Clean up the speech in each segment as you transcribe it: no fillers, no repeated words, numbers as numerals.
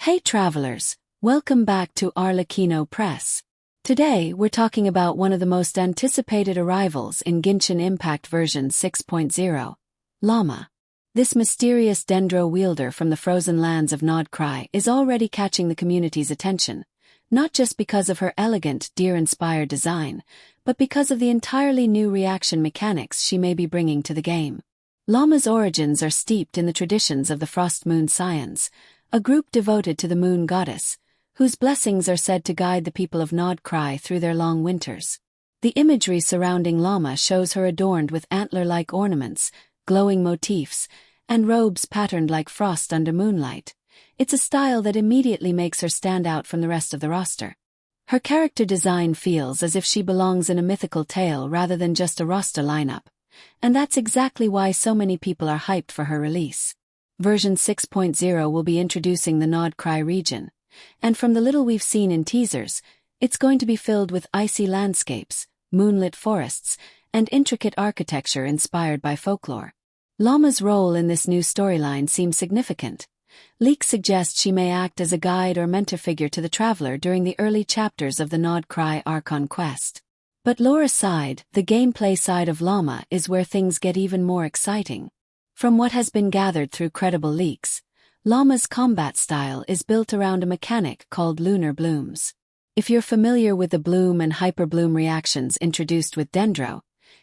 Hey travelers, welcome back to Arlecchino Press. Today we're talking about one of the most anticipated arrivals in Genshin Impact version 6.0, Lauma. This mysterious Dendro wielder from the frozen lands of Nod-Krai is already catching the community's attention, not just because of her elegant, deer-inspired design, but because of the entirely new reaction mechanics she may be bringing to the game. Lauma's origins are steeped in the traditions of the Frost Moon Scions, a group devoted to the moon goddess, whose blessings are said to guide the people of Nod-Krai through their long winters. The imagery surrounding Lauma shows her adorned with antler-like ornaments, glowing motifs, and robes patterned like frost under moonlight. It's a style that immediately makes her stand out from the rest of the roster. Her character design feels as if she belongs in a mythical tale rather than just a roster lineup, and that's exactly why so many people are hyped for her release. Version 6.0 will be introducing the Nod-Krai region, and from the little we've seen in teasers, it's going to be filled with icy landscapes, moonlit forests, and intricate architecture inspired by folklore. Lauma's role in this new storyline seems significant. Leaks suggest she may act as a guide or mentor figure to the traveler during the early chapters of the Nod-Krai Archon quest. But lore aside, the gameplay side of Lauma is where things get even more exciting. From what has been gathered through credible leaks, Lauma's combat style is built around a mechanic called lunar blooms. If you're familiar with the bloom and hyperbloom reactions introduced with Dendro,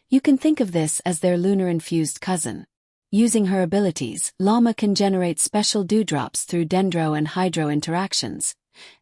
you can think of this as their lunar-infused cousin. Using her abilities, Lauma can generate special dewdrops through Dendro and Hydro interactions,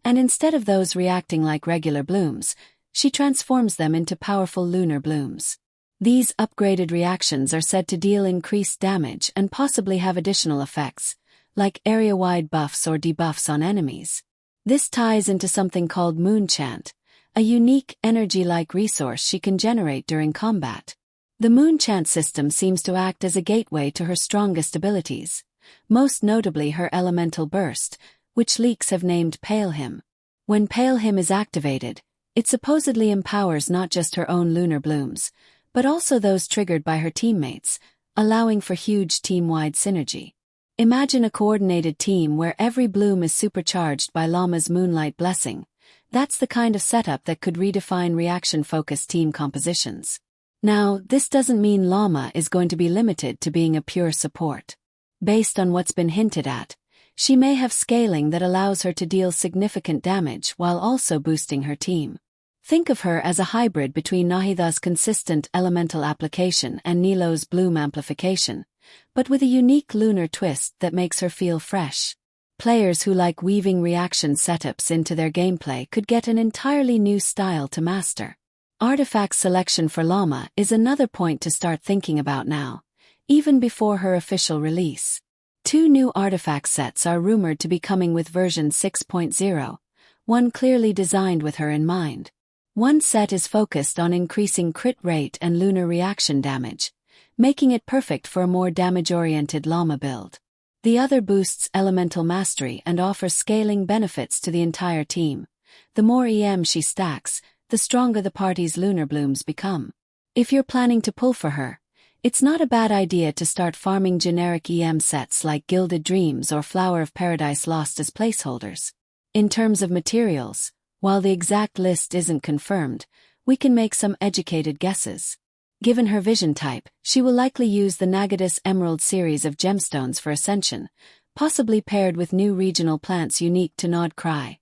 and instead of those reacting like regular blooms, she transforms them into powerful lunar blooms. These upgraded reactions are said to deal increased damage and possibly have additional effects, like area-wide buffs or debuffs on enemies. This ties into something called Moonchant, a unique energy-like resource she can generate during combat. The Moonchant system seems to act as a gateway to her strongest abilities, most notably her elemental burst, which leaks have named Pale Him. When Pale Him is activated, it supposedly empowers not just her own lunar blooms, but also those triggered by her teammates, allowing for huge team-wide synergy. Imagine a coordinated team where every bloom is supercharged by Lauma's Moonlight Blessing. That's the kind of setup that could redefine reaction-focused team compositions. Now, this doesn't mean Lauma is going to be limited to being a pure support. Based on what's been hinted at, she may have scaling that allows her to deal significant damage while also boosting her team. Think of her as a hybrid between Nahidha's consistent elemental application and Nilo's bloom amplification, but with a unique lunar twist that makes her feel fresh. Players who like weaving reaction setups into their gameplay could get an entirely new style to master. Artifact selection for Lauma is another point to start thinking about now, even before her official release. 2 new artifact sets are rumored to be coming with version 6.0, one clearly designed with her in mind. One set is focused on increasing crit rate and lunar reaction damage, making it perfect for a more damage-oriented Lauma build. The other boosts elemental mastery and offers scaling benefits to the entire team. The more EM she stacks, the stronger the party's lunar blooms become. If you're planning to pull for her, it's not a bad idea to start farming generic EM sets like Gilded Dreams or Flower of Paradise Lost as placeholders. In terms of materials, while the exact list isn't confirmed, we can make some educated guesses. Given her vision type, she will likely use the Nagadis Emerald series of gemstones for ascension, possibly paired with new regional plants unique to Nod-Krai.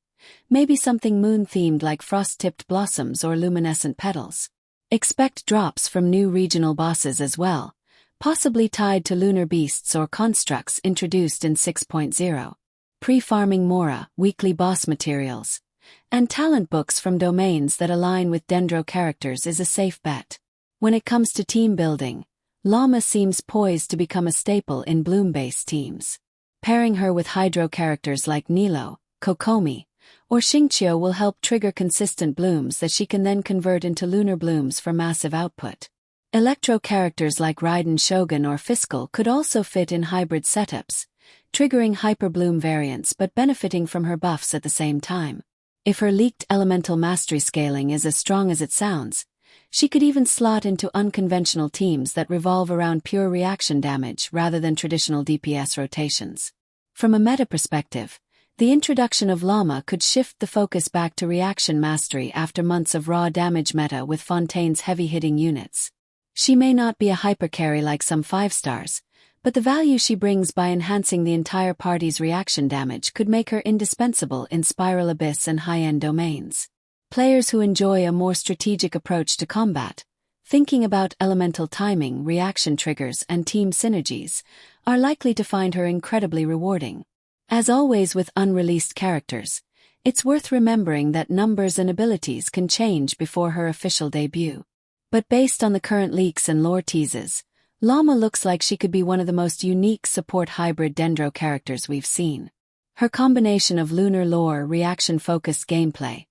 Maybe something moon-themed like frost-tipped blossoms or luminescent petals. Expect drops from new regional bosses as well, possibly tied to lunar beasts or constructs introduced in 6.0. Pre-farming Mora, weekly boss materials, and talent books from domains that align with Dendro characters is a safe bet. When it comes to team building, Lauma seems poised to become a staple in bloom-based teams. Pairing her with Hydro characters like Nilo, Kokomi, or Xingqiu will help trigger consistent blooms that she can then convert into lunar blooms for massive output. Electro characters like Raiden Shogun or Fiscal could also fit in hybrid setups, triggering hyperbloom variants but benefiting from her buffs at the same time. If her leaked elemental mastery scaling is as strong as it sounds, she could even slot into unconventional teams that revolve around pure reaction damage rather than traditional DPS rotations. From a meta perspective, The introduction of Lauma could shift the focus back to reaction mastery after months of raw damage meta with Fontaine's heavy-hitting units. She may not be a hypercarry like some 5-stars, but the value she brings by enhancing the entire party's reaction damage could make her indispensable in Spiral Abyss and high-end domains. Players who enjoy a more strategic approach to combat, thinking about elemental timing, reaction triggers, and team synergies, are likely to find her incredibly rewarding. As always with unreleased characters, it's worth remembering that numbers and abilities can change before her official debut. But based on the current leaks and lore teases, Lauma looks like she could be one of the most unique support hybrid Dendro characters we've seen. Her combination of lunar lore, reaction-focused gameplay,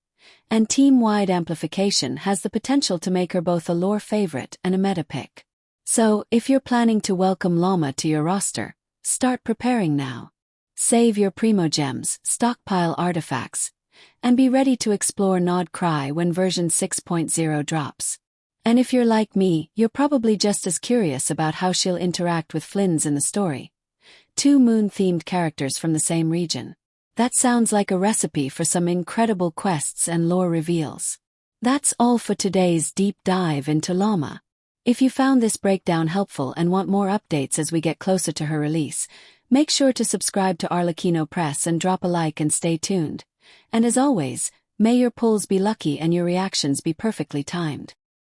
and team-wide amplification has the potential to make her both a lore favorite and a meta pick. So, if you're planning to welcome Lauma to your roster, start preparing now. Save your primogems, stockpile artifacts, and be ready to explore Nod-Krai when version 6.0 drops. And if you're like me, you're probably just as curious about how she'll interact with Flynn's in the story. 2 moon-themed characters from the same region. That sounds like a recipe for some incredible quests and lore reveals. That's all for today's deep dive into Lauma. If you found this breakdown helpful and want more updates as we get closer to her release, make sure to subscribe to Arlecchino Press and drop a like and stay tuned. And as always, may your pulls be lucky and your reactions be perfectly timed.